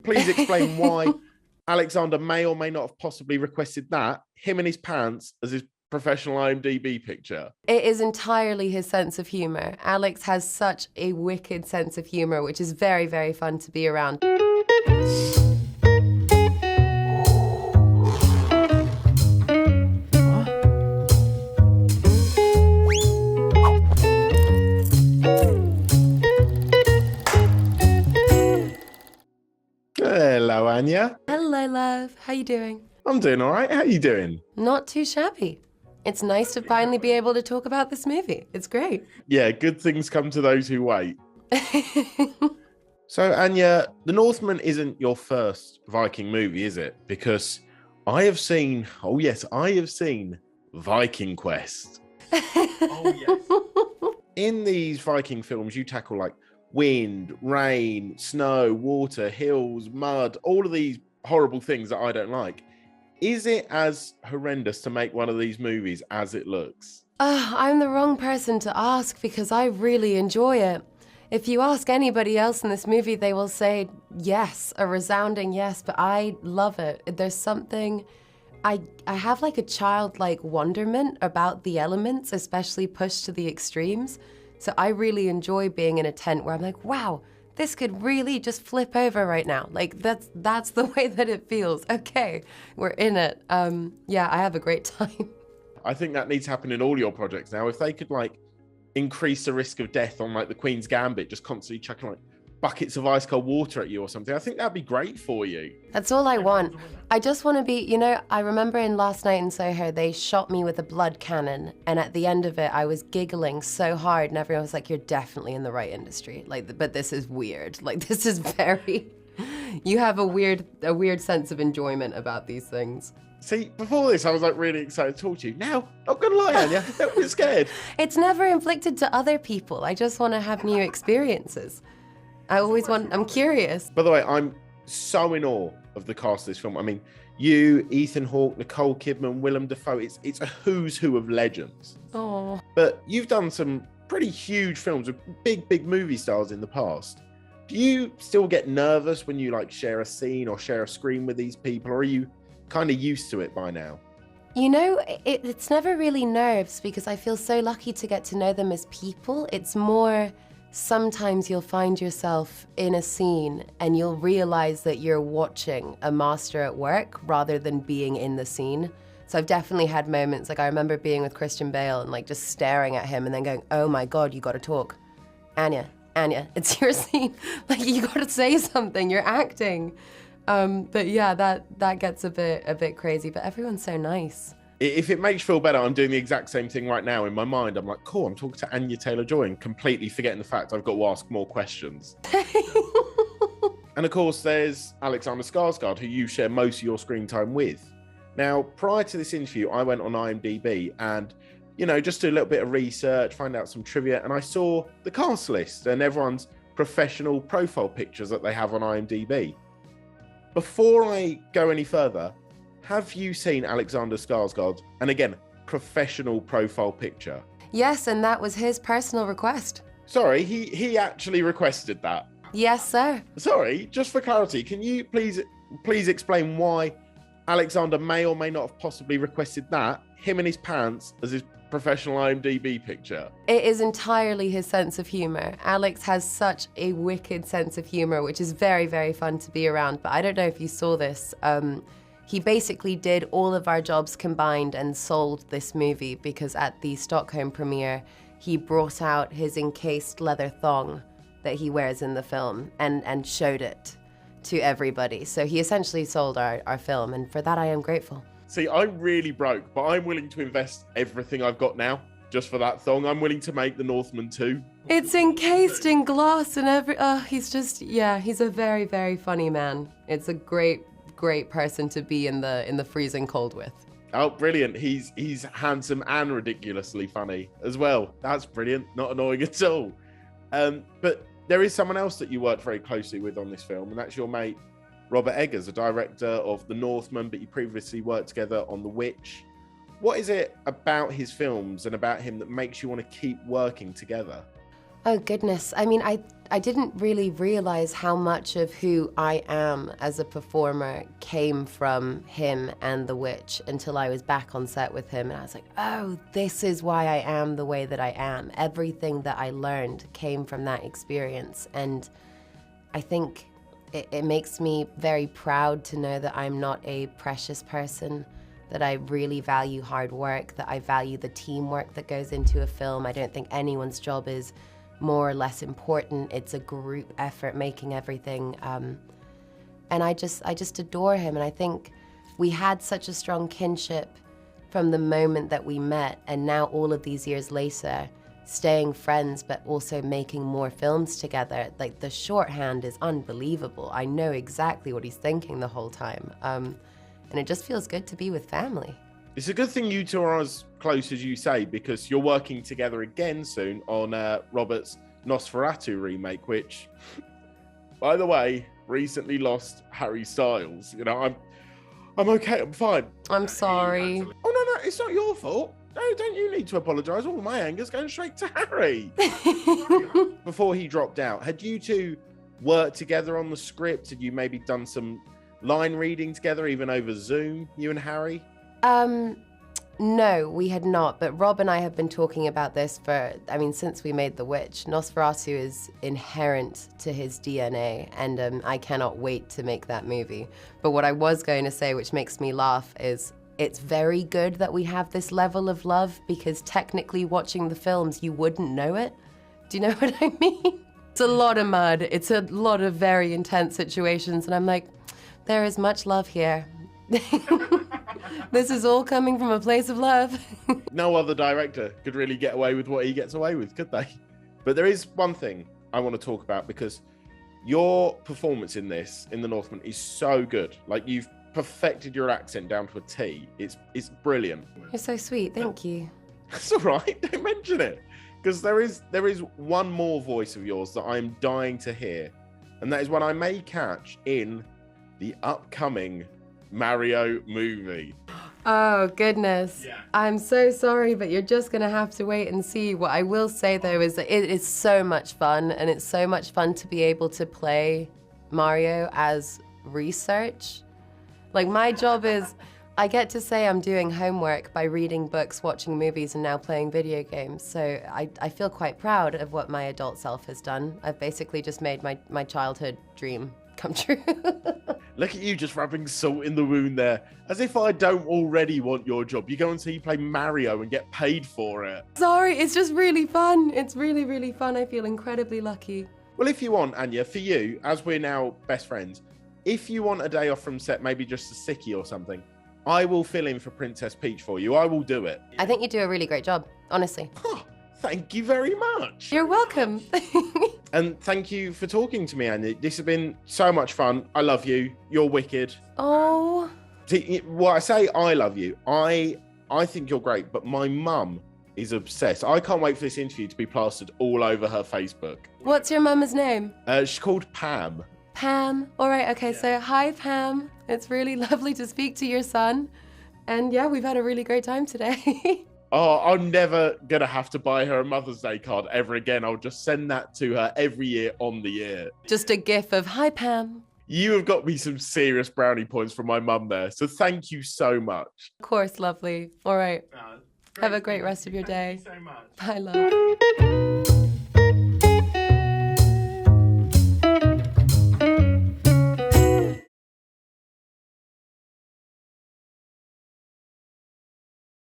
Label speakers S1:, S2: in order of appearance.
S1: please explain why Alexander may or may not have possibly requested that, him in his pants, as his professional IMDb picture?
S2: It is entirely his sense of humor. Alex has such a wicked sense of humor, which is very, very fun to be around.
S1: Hello, Anya.
S2: Hello, love. How you doing?
S1: I'm doing all right. How you doing?
S2: Not too shabby. It's nice to finally be able to talk about this movie. It's great.
S1: Yeah, good things come to those who wait. So, Anya, The Northman isn't your first Viking movie, is it? Because I have seen Viking Quest. Oh, yes. In these Viking films, you tackle like wind, rain, snow, water, hills, mud, all of these horrible things that I don't like. Is it as horrendous to make one of these movies as it looks?
S2: I'm the wrong person to ask because I really enjoy it. If you ask anybody else in this movie, they will say yes, a resounding yes, but I love it. There's something, I have like a childlike wonderment about the elements, especially pushed to the extremes. So I really enjoy being in a tent where I'm like, wow, this could really just flip over right now. Like that's the way that it feels. Okay, we're in it. Yeah, I have a great time.
S1: I think that needs to happen in all your projects now. If they could like increase the risk of death on like the Queen's Gambit, just constantly chucking like buckets of ice cold water at you or something, I think that'd be great for you.
S2: That's all I want. I just want to be, I remember in Last Night in Soho, they shot me with a blood cannon. And at the end of it, I was giggling so hard and everyone was like, you're definitely in the right industry. Like, but this is weird. Like, this is very, you have a weird sense of enjoyment about these things.
S1: See, before this, I was like really excited to talk to you. Now, not gonna lie, Anya, don't be scared.
S2: It's never inflicted to other people. I just want to have new experiences. I'm curious.
S1: By the way, I'm so in awe of the cast of this film. I mean, you, Ethan Hawke, Nicole Kidman, Willem Dafoe, it's a who's who of legends.
S2: Oh.
S1: But you've done some pretty huge films with big movie stars in the past. Do you still get nervous when you like share a scene or share a screen with these people, or are you kind of used to it by now?
S2: It's never really nerves because I feel so lucky to get to know them as people. It's more, sometimes you'll find yourself in a scene and you'll realize that you're watching a master at work rather than being in the scene. So I've definitely had moments, like I remember being with Christian Bale and like just staring at him and then going, oh my God, you gotta talk. Anya, it's your scene. Like you gotta say something, you're acting. But yeah, that gets a bit crazy, but everyone's so nice.
S1: If it makes you feel better, I'm doing the exact same thing right now in my mind. I'm like, cool, I'm talking to Anya Taylor-Joy and completely forgetting the fact I've got to ask more questions. And of course, there's Alexander Skarsgård, who you share most of your screen time with. Now, prior to this interview, I went on IMDb and, just do a little bit of research, find out some trivia, and I saw the cast list and everyone's professional profile pictures that they have on IMDb. Before I go any further, have you seen Alexander Skarsgård? And again, professional profile picture.
S2: Yes, and that was his personal request.
S1: Sorry, he actually requested that.
S2: Yes, sir.
S1: Sorry, just for clarity, can you please explain why Alexander may or may not have possibly requested that, him in his pants, as his professional IMDb picture?
S2: It is entirely his sense of humor. Alex has such a wicked sense of humor, which is very, very fun to be around. But I don't know if you saw this. He basically did all of our jobs combined and sold this movie because at the Stockholm premiere, he brought out his encased leather thong that he wears in the film and showed it to everybody. So he essentially sold our film, and for that I am grateful.
S1: See, I'm really broke, but I'm willing to invest everything I've got now just for that thong. I'm willing to make The Northman 2.
S2: It's encased in glass and he's a very, very funny man. It's a great person to be in the freezing cold with.
S1: Oh, brilliant. He's handsome and ridiculously funny as well. That's brilliant. Not annoying at all. But there is someone else that you worked very closely with on this film, and that's your mate, Robert Eggers, a director of The Northman, but you previously worked together on The Witch. What is it about his films and about him that makes you want to keep working together?
S2: Oh, goodness. I mean, I didn't really realize how much of who I am as a performer came from him and The Witch until I was back on set with him. And I was like, oh, this is why I am the way that I am. Everything that I learned came from that experience. And I think it makes me very proud to know that I'm not a precious person, that I really value hard work, that I value the teamwork that goes into a film. I don't think anyone's job is more or less important. It's a group effort making everything. And I just adore him. And I think we had such a strong kinship from the moment that we met. And now all of these years later, staying friends, but also making more films together. Like, the shorthand is unbelievable. I know exactly what he's thinking the whole time. And it just feels good to be with family.
S1: It's a good thing you two are as close as you say, because you're working together again soon on Robert's Nosferatu remake, which, by the way, recently lost Harry Styles. You know, I'm okay, I'm fine.
S2: I'm sorry.
S1: Oh, no, it's not your fault. No, don't you need to apologise. All my anger's going straight to Harry. Before he dropped out, had you two worked together on the script? Had you maybe done some line reading together, even over Zoom, you and Harry?
S2: No, we had not, but Rob and I have been talking about this since we made The Witch. Nosferatu is inherent to his DNA, and I cannot wait to make that movie. But what I was going to say, which makes me laugh, is it's very good that we have this level of love, because technically watching the films, you wouldn't know it. Do you know what I mean? It's a lot of mud. It's a lot of very intense situations, and I'm like, there is much love here. This is all coming from a place of love.
S1: No other director could really get away with what he gets away with, could they? But there is one thing I want to talk about, because your performance in this, in The Northman, is so good. Like, you've perfected your accent down to a T. It's brilliant.
S2: You're so sweet, thank you.
S1: That's all right, don't mention it. Because there is one more voice of yours that I'm dying to hear. And that is one I may catch in the upcoming Mario movie.
S2: Oh, goodness. Yeah. I'm so sorry, but you're just going to have to wait and see. What I will say, though, is that it is so much fun, and it's so much fun to be able to play Mario as research. Like, my job is, I get to say I'm doing homework by reading books, watching movies, and now playing video games. So I feel quite proud of what my adult self has done. I've basically just made my childhood dream come true.
S1: Look at you just rubbing salt in the wound there. As if I don't already want your job. You go and see you play Mario and get paid for it.
S2: Sorry, it's just really fun. It's really, really fun. I feel incredibly lucky.
S1: Well, if you want, Anya, for you, as we're now best friends, if you want a day off from set, maybe just a sickie or something, I will fill in for Princess Peach for you. I will do it.
S2: I think you do a really great job, honestly.
S1: Oh, thank you very much.
S2: You're welcome.
S1: And thank you for talking to me, Anya. This has been so much fun. I love you. You're wicked.
S2: Oh.
S1: See, well, I say I love you. I think you're great, but my mum is obsessed. I can't wait for this interview to be plastered all over her Facebook.
S2: What's your mum's name?
S1: She's called Pam.
S2: Pam. All right, okay, yeah. So hi, Pam. It's really lovely to speak to your son. And yeah, we've had a really great time today.
S1: Oh, I'm never going to have to buy her a Mother's Day card ever again. I'll just send that to her every year on the year.
S2: Just a gif of, hi, Pam.
S1: You have got me some serious brownie points from my mum there. So thank you so much.
S2: Of course, lovely. All right.
S1: Great.
S2: Have a great rest of your day.
S1: Thank you so much.
S2: Bye, love.